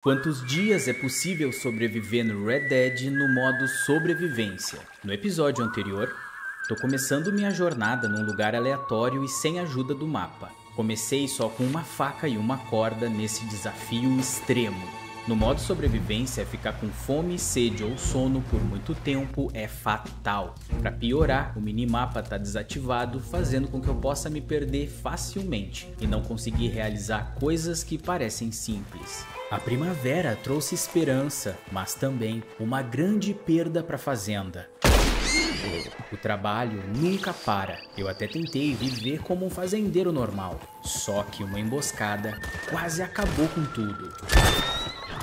Quantos dias é possível sobreviver no Red Dead no modo sobrevivência? No episódio anterior, tô começando minha jornada num lugar aleatório e sem ajuda do mapa. Comecei só com uma faca e uma corda nesse desafio extremo. No modo sobrevivência, ficar com fome, sede ou sono por muito tempo é fatal. Para piorar, o minimapa tá desativado, fazendo com que eu possa me perder facilmente e não conseguir realizar coisas que parecem simples. A primavera trouxe esperança, mas também uma grande perda para a fazenda. O trabalho nunca para. Eu até tentei viver como um fazendeiro normal, só que uma emboscada quase acabou com tudo.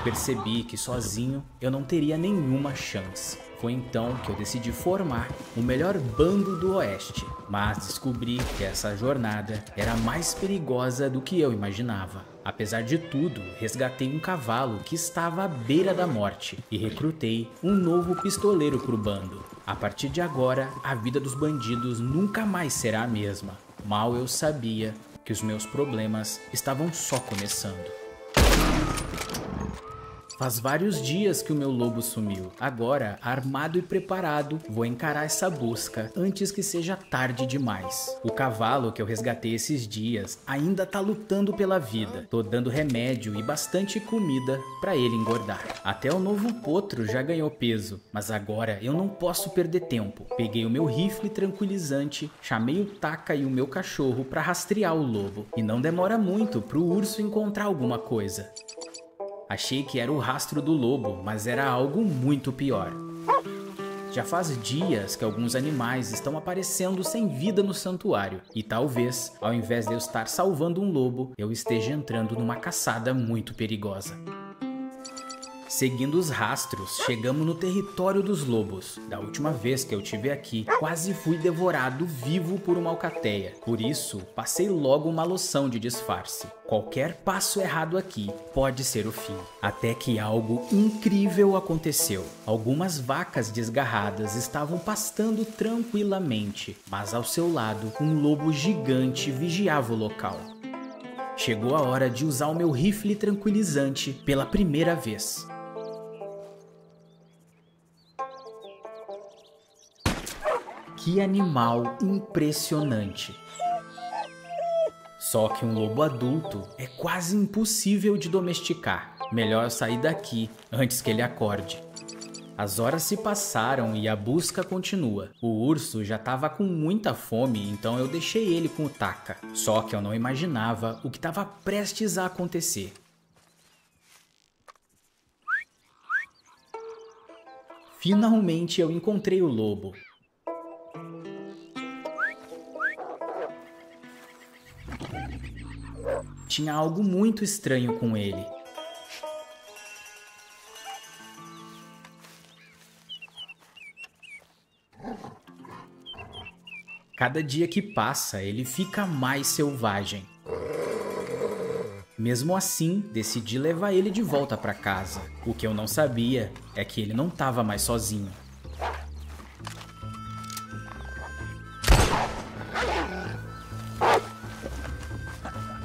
Percebi que sozinho eu não teria nenhuma chance. Foi então que eu decidi formar o melhor bando do Oeste, mas descobri que essa jornada era mais perigosa do que eu imaginava. Apesar de tudo, resgatei um cavalo que estava à beira da morte e recrutei um novo pistoleiro para o bando. A partir de agora, a vida dos bandidos nunca mais será a mesma. Mal eu sabia que os meus problemas estavam só começando. Faz vários dias que o meu lobo sumiu. Agora, armado e preparado, vou encarar essa busca antes que seja tarde demais. O cavalo que eu resgatei esses dias ainda tá lutando pela vida. Tô dando remédio e bastante comida para ele engordar. Até o novo potro já ganhou peso, mas agora eu não posso perder tempo. Peguei o meu rifle tranquilizante, chamei o Taka e o meu cachorro para rastrear o lobo. E não demora muito pro urso encontrar alguma coisa. Achei que era o rastro do lobo, mas era algo muito pior. Já faz dias que alguns animais estão aparecendo sem vida no santuário, e talvez, ao invés de eu estar salvando um lobo, eu esteja entrando numa caçada muito perigosa. Seguindo os rastros, chegamos no território dos lobos. Da última vez que eu estive aqui, quase fui devorado vivo por uma alcateia. Por isso, passei logo uma loção de disfarce. Qualquer passo errado aqui pode ser o fim. Até que algo incrível aconteceu. Algumas vacas desgarradas estavam pastando tranquilamente, mas ao seu lado, um lobo gigante vigiava o local. Chegou a hora de usar o meu rifle tranquilizante pela primeira vez. Que animal impressionante! Só que um lobo adulto é quase impossível de domesticar. Melhor eu sair daqui antes que ele acorde. As horas se passaram e a busca continua. O urso já estava com muita fome, então eu deixei ele com o Taka. Só que eu não imaginava o que estava prestes a acontecer. Finalmente eu encontrei o lobo. Tinha algo muito estranho com ele. Cada dia que passa, ele fica mais selvagem. Mesmo assim, decidi levar ele de volta para casa. O que eu não sabia é que ele não estava mais sozinho.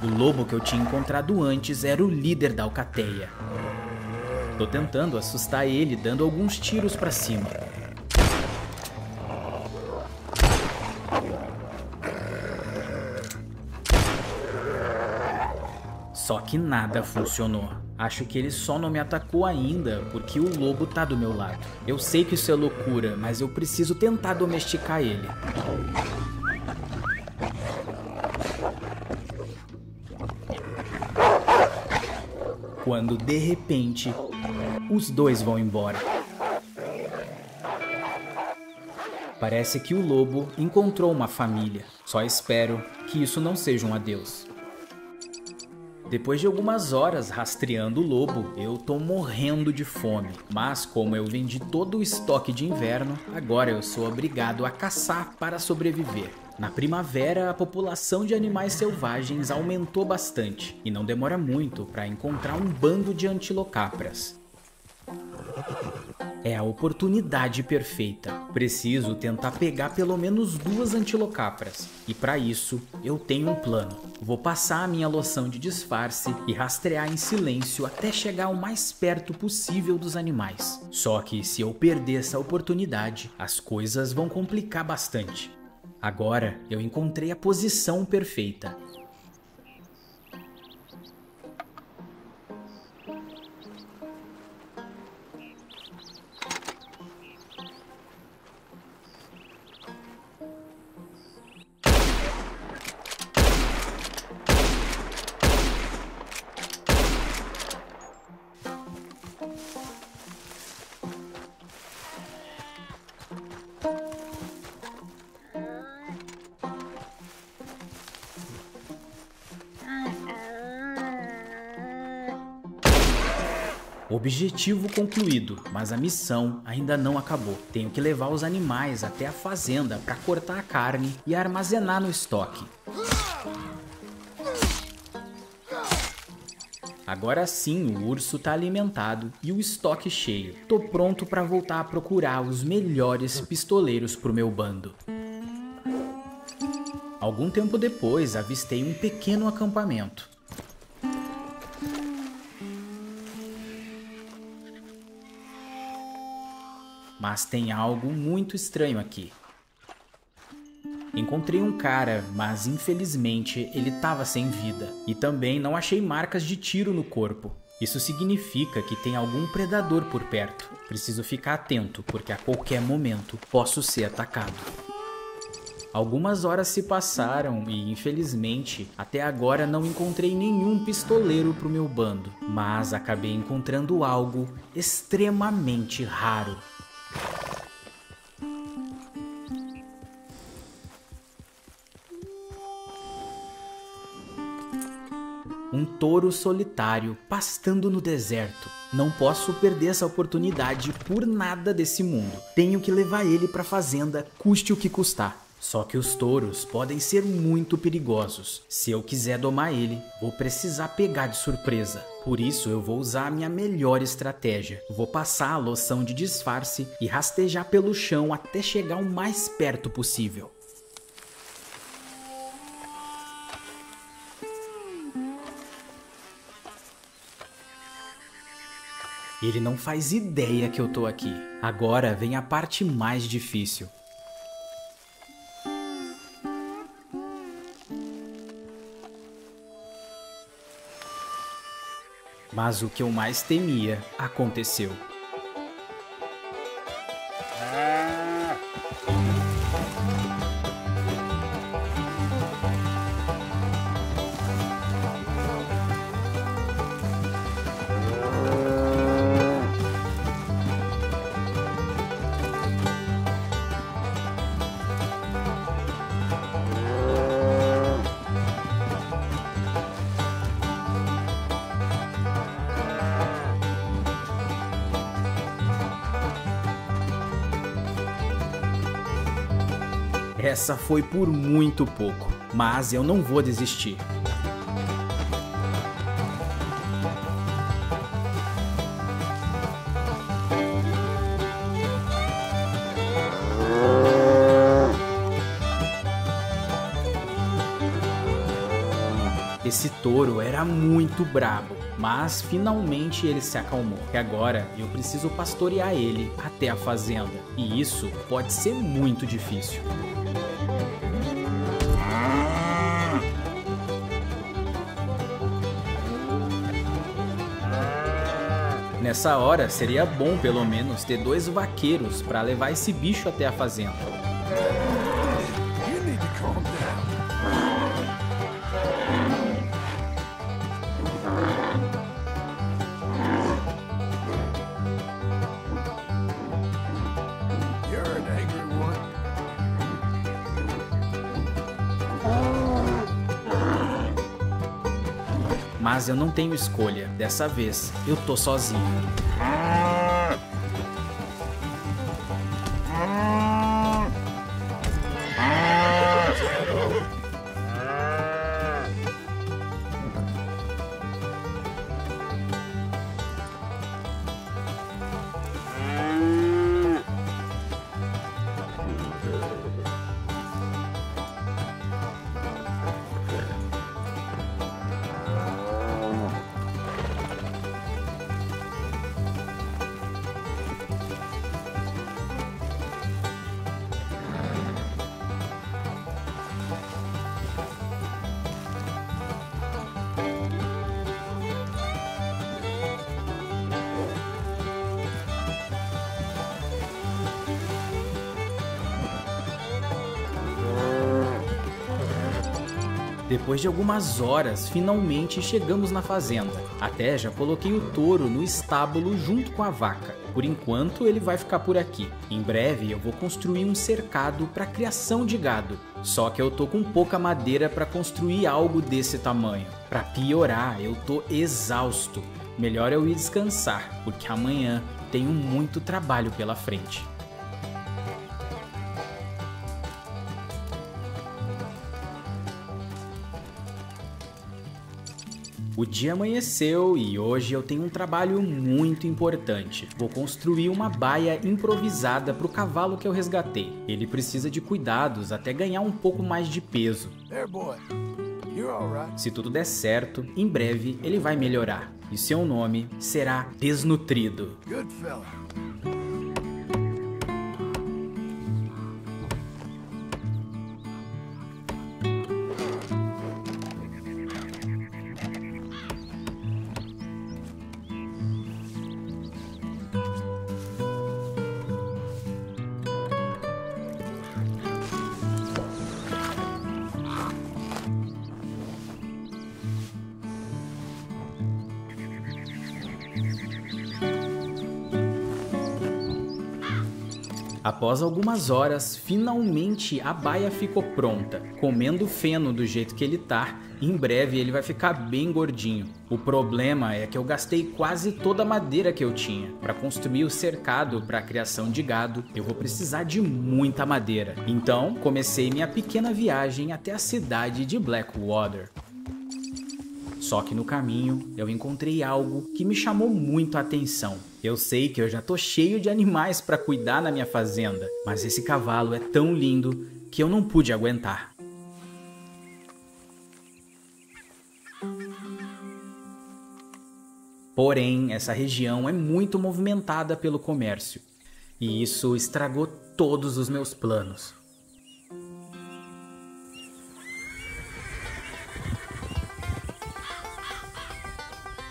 O lobo que eu tinha encontrado antes era o líder da alcateia. Tô tentando assustar ele, dando alguns tiros para cima. Só que nada funcionou. Acho que ele só não me atacou ainda porque o lobo tá do meu lado. Eu sei que isso é loucura, mas eu preciso tentar domesticar ele. Quando de repente, os dois vão embora. Parece que o lobo encontrou uma família. Só espero que isso não seja um adeus. Depois de algumas horas rastreando o lobo, eu tô morrendo de fome. Mas como eu vendi todo o estoque de inverno, agora eu sou obrigado a caçar para sobreviver. Na primavera, a população de animais selvagens aumentou bastante, e não demora muito para encontrar um bando de antilocapras. É a oportunidade perfeita. Preciso tentar pegar pelo menos 2 antilocapras. E para isso, eu tenho um plano. Vou passar a minha loção de disfarce e rastrear em silêncio até chegar o mais perto possível dos animais. Só que se eu perder essa oportunidade, as coisas vão complicar bastante. Agora eu encontrei a posição perfeita. Objetivo concluído, mas a missão ainda não acabou. Tenho que levar os animais até a fazenda para cortar a carne e armazenar no estoque. Agora sim o urso tá alimentado e o estoque cheio. Tô pronto para voltar a procurar os melhores pistoleiros pro meu bando. Algum tempo depois avistei um pequeno acampamento. Mas tem algo muito estranho aqui. Encontrei um cara, mas infelizmente ele estava sem vida. E também não achei marcas de tiro no corpo. Isso significa que tem algum predador por perto. Preciso ficar atento, porque a qualquer momento posso ser atacado. Algumas horas se passaram e, infelizmente, até agora não encontrei nenhum pistoleiro para o meu bando. Mas acabei encontrando algo extremamente raro. Um touro solitário pastando no deserto. Não posso perder essa oportunidade por nada desse mundo. Tenho que levar ele para a fazenda, custe o que custar. Só que os touros podem ser muito perigosos. Se eu quiser domar ele, vou precisar pegar de surpresa. Por isso eu vou usar a minha melhor estratégia. Vou passar a loção de disfarce e rastejar pelo chão até chegar o mais perto possível. Ele não faz ideia que eu tô aqui. Agora vem a parte mais difícil. Mas o que eu mais temia aconteceu. Essa foi por muito pouco, mas eu não vou desistir. Esse touro era muito brabo, mas finalmente ele se acalmou. E agora eu preciso pastorear ele até a fazenda, e isso pode ser muito difícil. Nessa hora, seria bom pelo menos ter 2 vaqueiros para levar esse bicho até a fazenda. Mas eu não tenho escolha. Dessa vez, eu tô sozinho. Depois de algumas horas, finalmente chegamos na fazenda. Até já coloquei o touro no estábulo junto com a vaca. Por enquanto ele vai ficar por aqui. Em breve eu vou construir um cercado para criação de gado. Só que eu tô com pouca madeira para construir algo desse tamanho. Para piorar, eu tô exausto. Melhor eu ir descansar, porque amanhã tenho muito trabalho pela frente. O dia amanheceu e hoje eu tenho um trabalho muito importante. Vou construir uma baia improvisada para o cavalo que eu resgatei. Ele precisa de cuidados até ganhar um pouco mais de peso. Se tudo der certo, em breve ele vai melhorar e seu nome será Desnutrido. Após algumas horas, finalmente a baia ficou pronta. Comendo feno do jeito que ele tá, em breve ele vai ficar bem gordinho. O problema é que eu gastei quase toda a madeira que eu tinha. Para construir o cercado para a criação de gado, eu vou precisar de muita madeira. Então, comecei minha pequena viagem até a cidade de Blackwater. Só que no caminho eu encontrei algo que me chamou muito a atenção. Eu sei que eu já tô cheio de animais para cuidar na minha fazenda, mas esse cavalo é tão lindo que eu não pude aguentar. Porém, essa região é muito movimentada pelo comércio, e isso estragou todos os meus planos.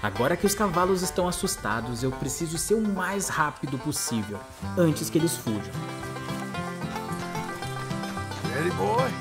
Agora que os cavalos estão assustados, eu preciso ser o mais rápido possível, antes que eles fujam. Ready, boy?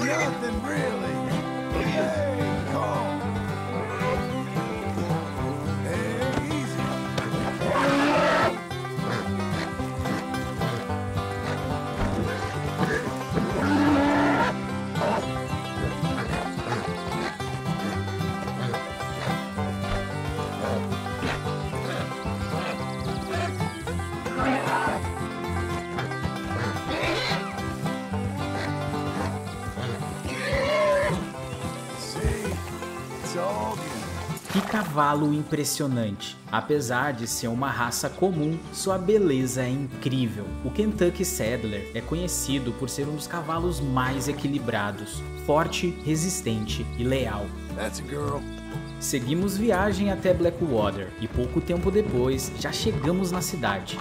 Nothing really. Hey, calm. Hey, easy. Que cavalo impressionante! Apesar de ser uma raça comum, sua beleza é incrível. O Kentucky Saddler é conhecido por ser um dos cavalos mais equilibrados, forte, resistente e leal. Seguimos viagem até Blackwater e pouco tempo depois já chegamos na cidade.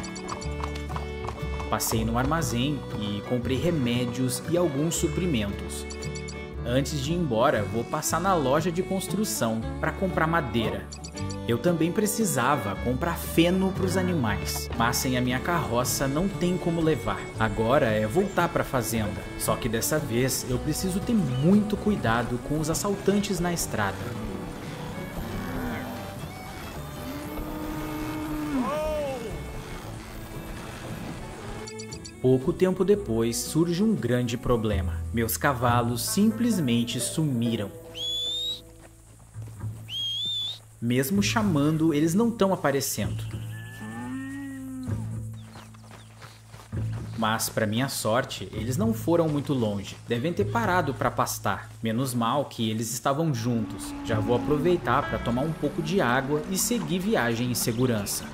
Passei no armazém e comprei remédios e alguns suprimentos. Antes de ir embora, vou passar na loja de construção para comprar madeira. Eu também precisava comprar feno para os animais, mas sem a minha carroça não tem como levar. Agora é voltar para a fazenda, só que dessa vez eu preciso ter muito cuidado com os assaltantes na estrada. Pouco tempo depois surge um grande problema. Meus cavalos simplesmente sumiram. Mesmo chamando, eles não estão aparecendo. Mas, para minha sorte, eles não foram muito longe. Devem ter parado para pastar. Menos mal que eles estavam juntos. Já vou aproveitar para tomar um pouco de água e seguir viagem em segurança.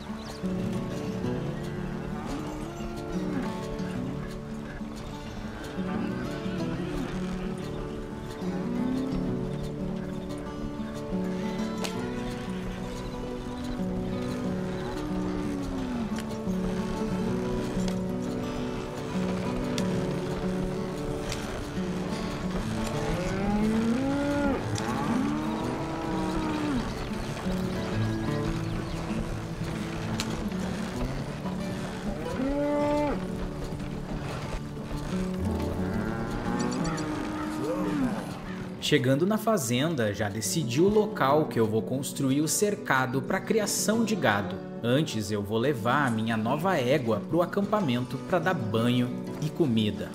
Chegando na fazenda, já decidi o local que eu vou construir o cercado para criação de gado. Antes eu vou levar a minha nova égua para o acampamento para dar banho e comida.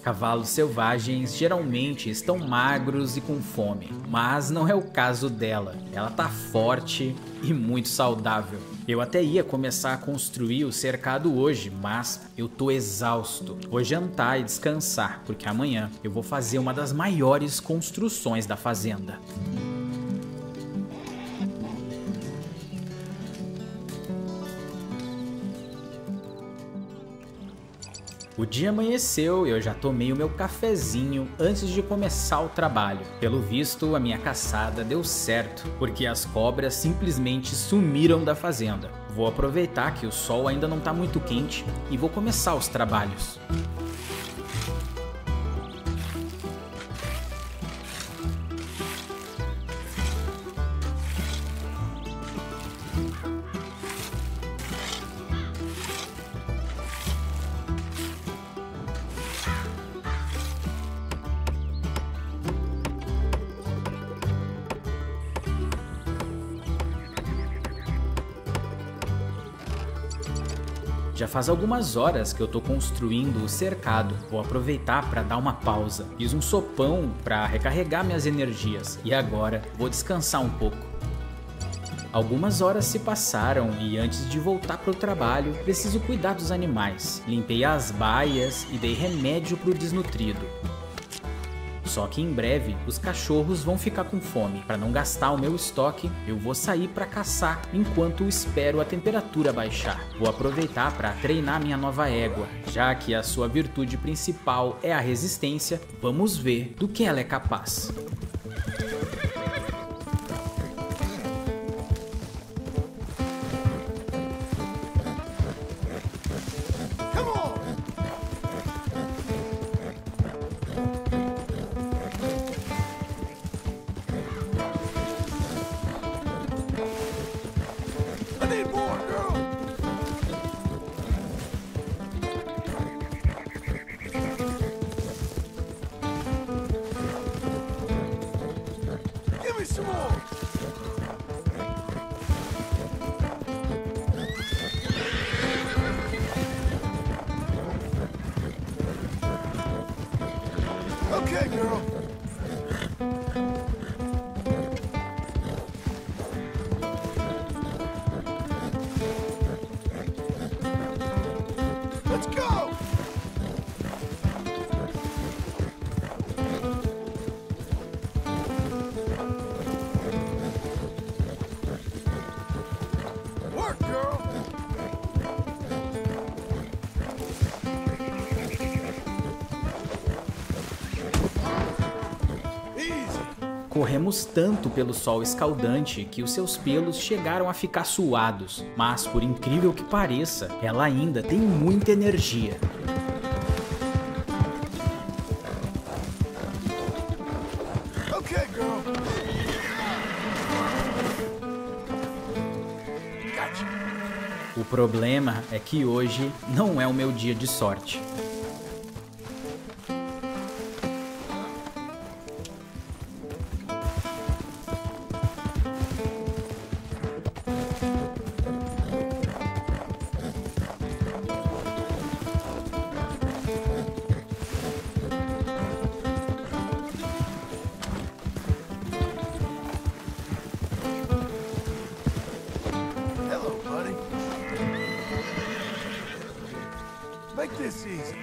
Cavalos selvagens geralmente estão magros e com fome, mas não é o caso dela. Ela tá forte e muito saudável. Eu até ia começar a construir o cercado hoje, mas eu tô exausto. Vou jantar e descansar, porque amanhã eu vou fazer uma das maiores construções da fazenda. O dia amanheceu e eu já tomei o meu cafezinho antes de começar o trabalho. Pelo visto, a minha caçada deu certo, porque as cobras simplesmente sumiram da fazenda. Vou aproveitar que o sol ainda não está muito quente e vou começar os trabalhos. Já faz algumas horas que eu tô construindo o cercado. Vou aproveitar para dar uma pausa. Fiz um sopão para recarregar minhas energias e agora vou descansar um pouco. Algumas horas se passaram e antes de voltar para o trabalho, preciso cuidar dos animais. Limpei as baias e dei remédio para o desnutrido. Só que em breve os cachorros vão ficar com fome. Para não gastar o meu estoque, eu vou sair para caçar enquanto espero a temperatura baixar. Vou aproveitar para treinar minha nova égua. Já que a sua virtude principal é a resistência, vamos ver do que ela é capaz. Okay, girl. Let's go. Work, girl. Corremos tanto pelo sol escaldante que os seus pelos chegaram a ficar suados, mas por incrível que pareça, ela ainda tem muita energia. Okay, girl. Gotcha. O problema é que hoje não é o meu dia de sorte. Hello, buddy. Make this easy.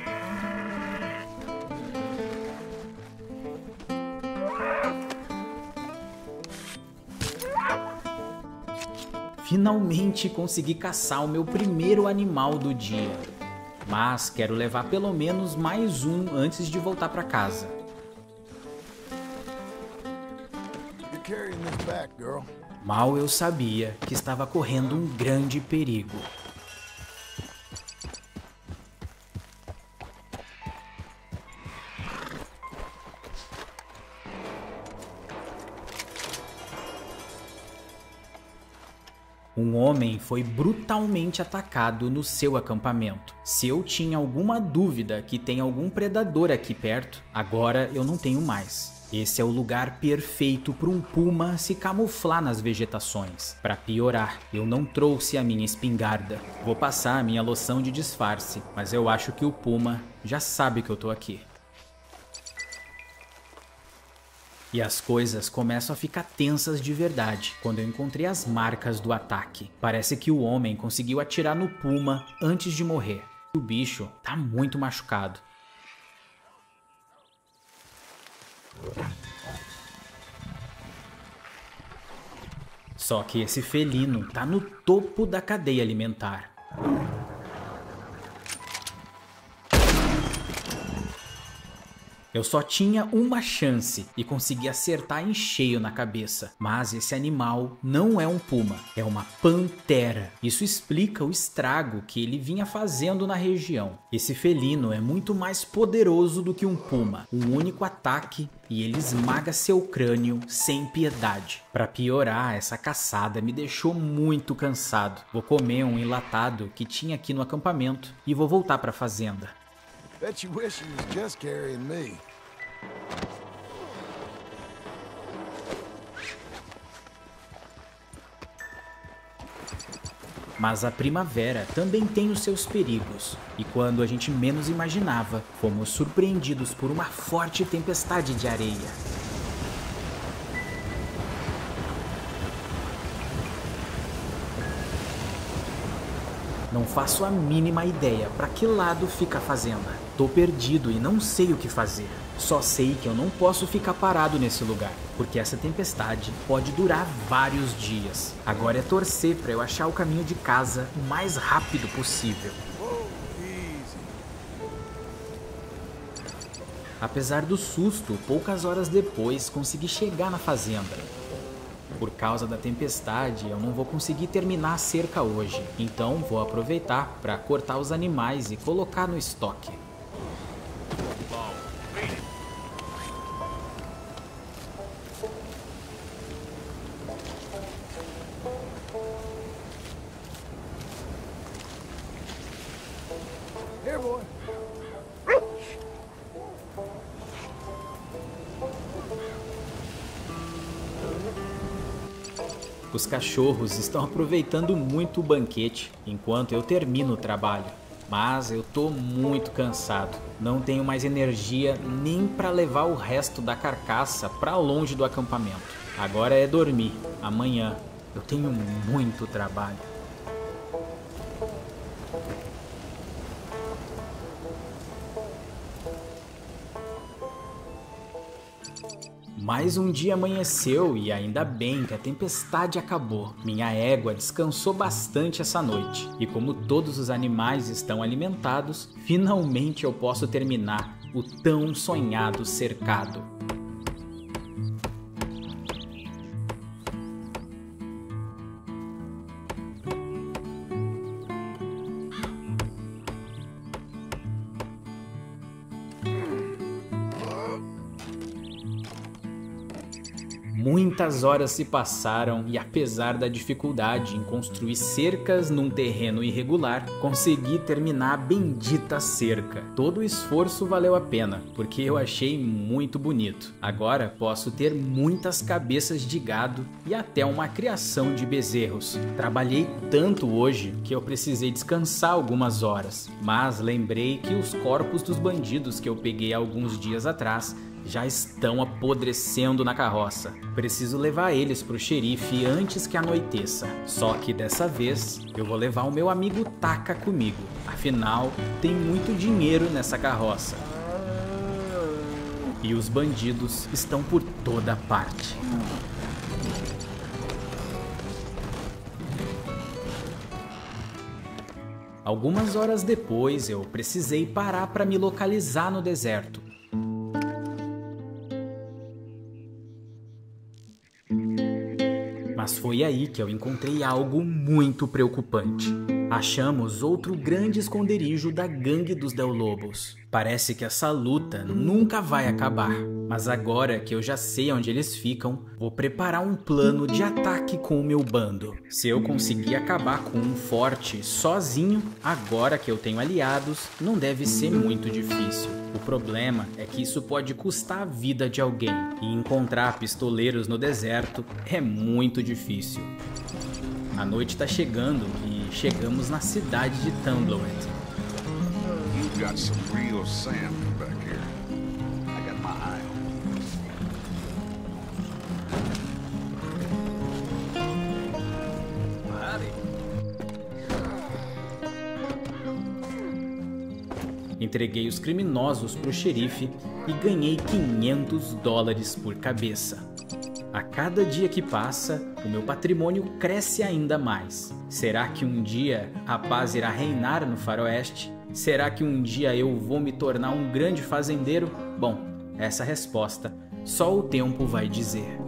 Finalmente consegui caçar o meu primeiro animal do dia. Mas quero levar pelo menos mais um antes de voltar para casa. You're carrying this back, girl. Mal eu sabia que estava correndo um grande perigo. Um homem foi brutalmente atacado no seu acampamento. Se eu tinha alguma dúvida que tem algum predador aqui perto, agora eu não tenho mais. Esse é o lugar perfeito para um puma se camuflar nas vegetações. Para piorar, eu não trouxe a minha espingarda. Vou passar a minha loção de disfarce, mas eu acho que o puma já sabe que eu tô aqui. E as coisas começam a ficar tensas de verdade quando eu encontrei as marcas do ataque. Parece que o homem conseguiu atirar no puma antes de morrer. O bicho tá muito machucado. Só que esse felino tá no topo da cadeia alimentar. Eu só tinha uma chance e consegui acertar em cheio na cabeça. Mas esse animal não é um puma, é uma pantera. Isso explica o estrago que ele vinha fazendo na região. Esse felino é muito mais poderoso do que um puma. Um único ataque e ele esmaga seu crânio sem piedade. Para piorar, essa caçada me deixou muito cansado. Vou comer um enlatado que tinha aqui no acampamento e vou voltar para a fazenda. Bet you wish you was just carrying me. Mas a primavera também tem os seus perigos. E quando a gente menos imaginava, fomos surpreendidos por uma forte tempestade de areia. Não faço a mínima ideia para que lado fica a fazenda. Tô perdido e não sei o que fazer. Só sei que eu não posso ficar parado nesse lugar, porque essa tempestade pode durar vários dias. Agora é torcer para eu achar o caminho de casa o mais rápido possível. Whoa, easy. Apesar do susto, poucas horas depois consegui chegar na fazenda. Por causa da tempestade, eu não vou conseguir terminar a cerca hoje, então vou aproveitar para cortar os animais e colocar no estoque. Here, boy. Os cachorros estão aproveitando muito o banquete enquanto eu termino o trabalho. Mas eu tô muito cansado. Não tenho mais energia nem para levar o resto da carcaça para longe do acampamento. Agora é dormir. Amanhã eu tenho muito trabalho. Mais um dia amanheceu e ainda bem que a tempestade acabou. Minha égua descansou bastante essa noite. E como todos os animais estão alimentados, finalmente eu posso terminar o tão sonhado cercado. Muitas horas se passaram e apesar da dificuldade em construir cercas num terreno irregular, consegui terminar a bendita cerca. Todo o esforço valeu a pena, porque eu achei muito bonito. Agora posso ter muitas cabeças de gado e até uma criação de bezerros. Trabalhei tanto hoje que eu precisei descansar algumas horas, mas lembrei que os corpos dos bandidos que eu peguei alguns dias atrás já estão apodrecendo na carroça. Preciso levar eles pro xerife antes que anoiteça. Só que dessa vez eu vou levar o meu amigo Taka comigo. Afinal, tem muito dinheiro nessa carroça. E os bandidos estão por toda parte. Algumas horas depois, eu precisei parar para me localizar no deserto. Mas foi aí que eu encontrei algo muito preocupante. Achamos outro grande esconderijo da gangue dos Del Lobos. Parece que essa luta nunca vai acabar. Mas agora que eu já sei onde eles ficam, vou preparar um plano de ataque com o meu bando. Se eu conseguir acabar com um forte sozinho, agora que eu tenho aliados, não deve ser muito difícil. O problema é que isso pode custar a vida de alguém. E encontrar pistoleiros no deserto é muito difícil. A noite tá chegando e chegamos na cidade de Tumbleweed. You got some real sand back here. I got my eye on. Entreguei os criminosos pro xerife e ganhei $500 por cabeça. A cada dia que passa, o meu patrimônio cresce ainda mais. Será que um dia a paz irá reinar no faroeste? Será que um dia eu vou me tornar um grande fazendeiro? Bom, essa resposta só o tempo vai dizer.